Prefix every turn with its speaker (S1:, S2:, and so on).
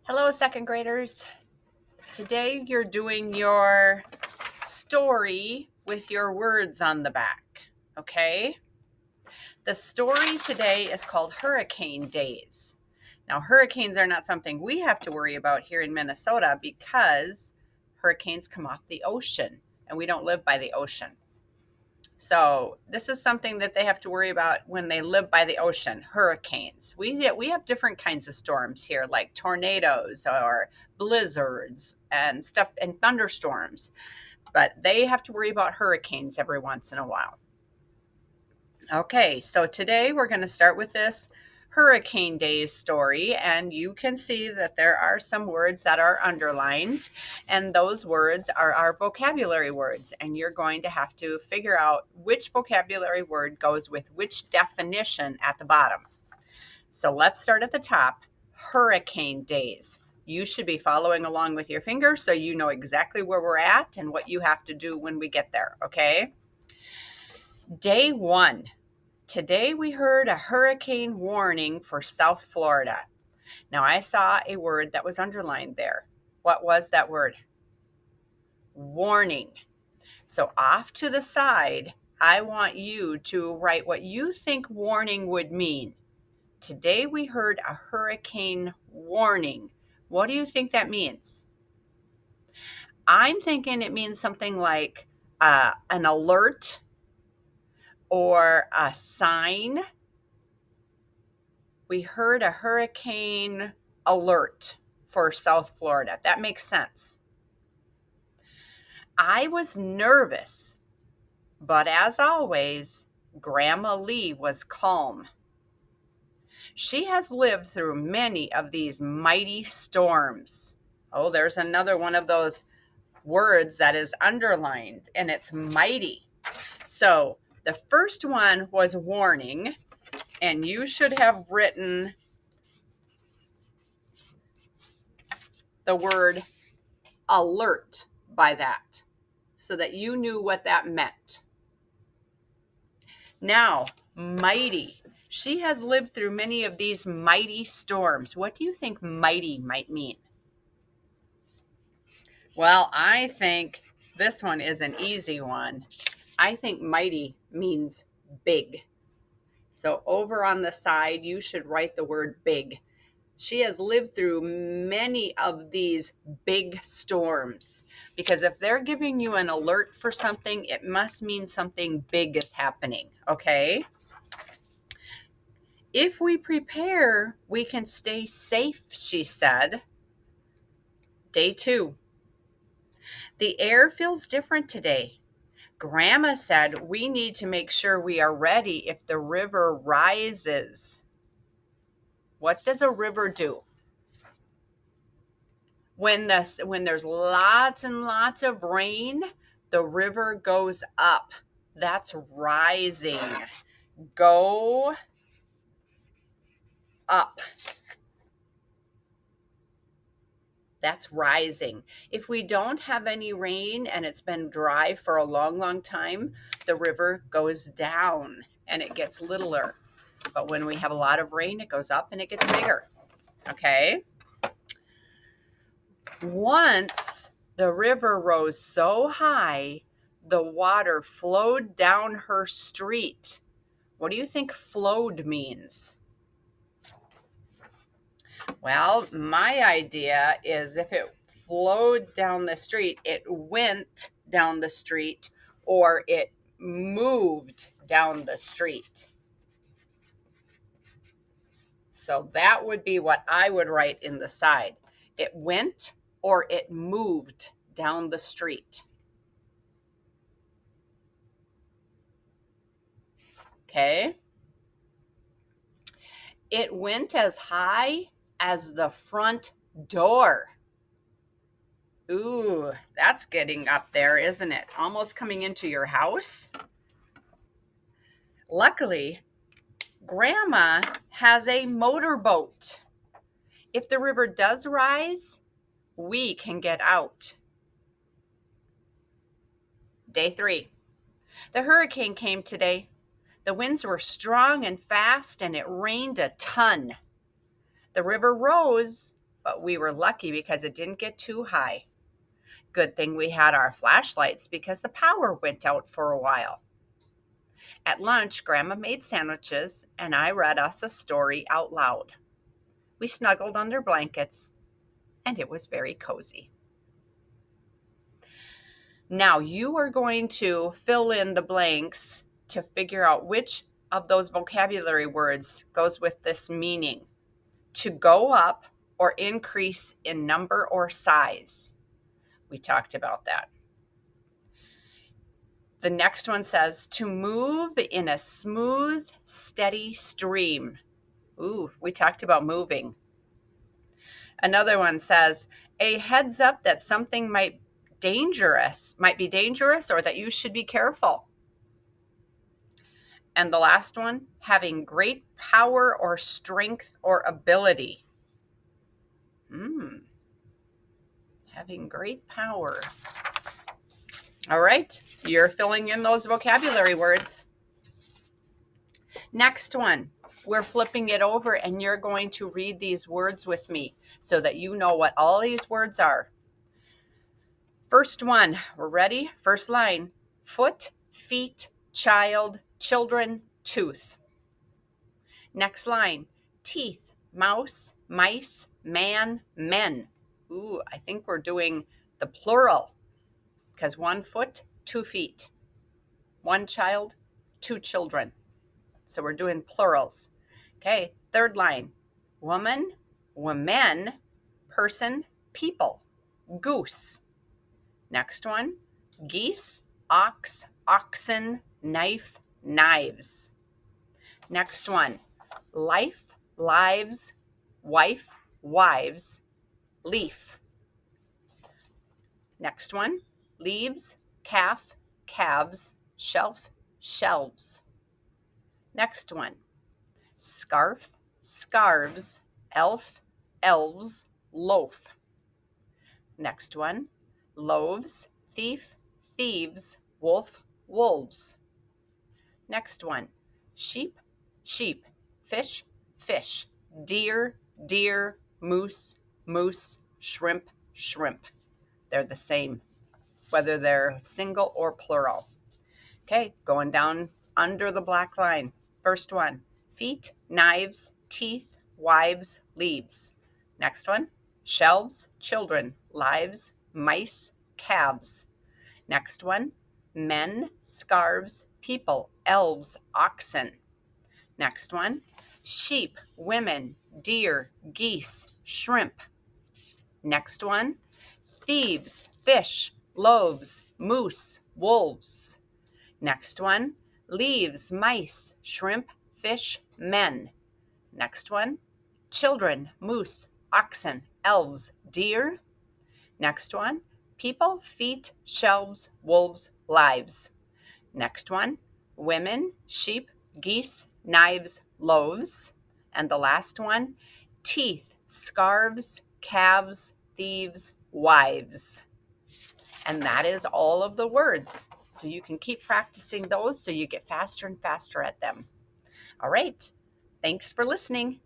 S1: Hello, second graders. Today you're doing your story with your words on the back, okay? The story today is called Hurricane Days. Now, hurricanes are not something we have to worry about here in Minnesota because hurricanes come off the ocean and we don't live by the ocean. So this is something that they have to worry about when they live by the ocean, hurricanes. We have different kinds of storms here, like tornadoes or blizzards and stuff and thunderstorms, but they have to worry about hurricanes every once in a while. Okay, so today we're going to start with this Hurricane Days story, and you can see that there are some words that are underlined, and those words are our vocabulary words, and you're going to have to figure out which vocabulary word goes with which definition at the bottom. So let's start at the top. Hurricane Days. You should be following along with your finger so you know exactly where we're at and what you have to do when we get there, okay? Day 1. Today we heard a hurricane warning for South Florida. Now I saw a word that was underlined there. What was that word? Warning. So off to the side, I want you to write what you think warning would mean. Today we heard a hurricane warning. What do you think that means? I'm thinking it means something like an alert or a sign. We heard a hurricane alert for South Florida. That makes sense. I was nervous, but as always, Grandma Lee was calm. She has lived through many of these mighty storms. Oh, there's another one of those words that is underlined, and it's mighty. So the first one was warning, and you should have written the word alert by that so that you knew what that meant. Now, mighty. She has lived through many of these mighty storms. What do you think mighty might mean? Well, I think this one is an easy one. I think mighty means big. So over on the side, you should write the word big. She has lived through many of these big storms because if they're giving you an alert for something, it must mean something big is happening, okay? If we prepare, we can stay safe, she said. Day 2. The air feels different today. Grandma said we need to make sure we are ready if the river rises. What does a river do? When there's lots and lots of rain, the river goes up. That's rising. Go up. That's rising. If we don't have any rain and it's been dry for a long, long time, the river goes down and it gets littler. But when we have a lot of rain, it goes up and it gets bigger. Okay? Once the river rose so high, the water flowed down her street. What do you think flowed means? Well, my idea is if it flowed down the street, it went down the street or it moved down the street. So that would be what I would write in the side. It went or it moved down the street. Okay. It went as high as the front door. Ooh, that's getting up there, isn't it? Almost coming into your house. Luckily, Grandma has a motorboat. If the river does rise, we can get out. Day 3. The hurricane came today. The winds were strong and fast, and it rained a ton. The river rose, but we were lucky because it didn't get too high. Good thing we had our flashlights because the power went out for a while. At lunch, Grandma made sandwiches and I read us a story out loud. We snuggled under blankets and it was very cozy. Now you are going to fill in the blanks to figure out which of those vocabulary words goes with this meaning. To go up or increase in number or size. We talked about that. The next one says to move in a smooth, steady stream. Ooh, we talked about moving. Another one says a heads up that something might be dangerous or that you should be careful. And the last one, having great power or strength or ability. Having great power. All right, you're filling in those vocabulary words. Next one, we're flipping it over and you're going to read these words with me so that you know what all these words are. First one, we're ready? First line, foot, feet, child, children, tooth. Next line, teeth, mouse, mice, man, men. Ooh, I think we're doing the plural because 1 foot, 2 feet. 1 child, 2 children. So we're doing plurals. Okay, third line, woman, women, person, people, goose. Next one, geese, ox, oxen, knife, knives. Next one, life, lives, wife, wives, leaf. Next one, leaves, calf, calves, shelf, shelves. Next one, scarf, scarves, elf, elves, loaf. Next one, loaves, thief, thieves, wolf, wolves. Next one, sheep, sheep, fish, fish, deer, deer, moose, moose, shrimp, shrimp. They're the same, whether they're single or plural. Okay, going down under the black line. First one, feet, knives, teeth, wives, leaves. Next one, shelves, children, lives, mice, calves. Next one, men, scarves, people, elves, oxen. Next one, sheep, women, deer, geese, shrimp. Next one, thieves, fish, loaves, moose, wolves. Next one, leaves, mice, shrimp, fish, men. Next one, children, moose, oxen, elves, deer. Next one, people, feet, shelves, wolves, lives. Next one, women, sheep, geese, knives, loaves. And the last one, teeth, scarves, calves, thieves, wives. And that is all of the words. So you can keep practicing those so you get faster and faster at them. All right. Thanks for listening.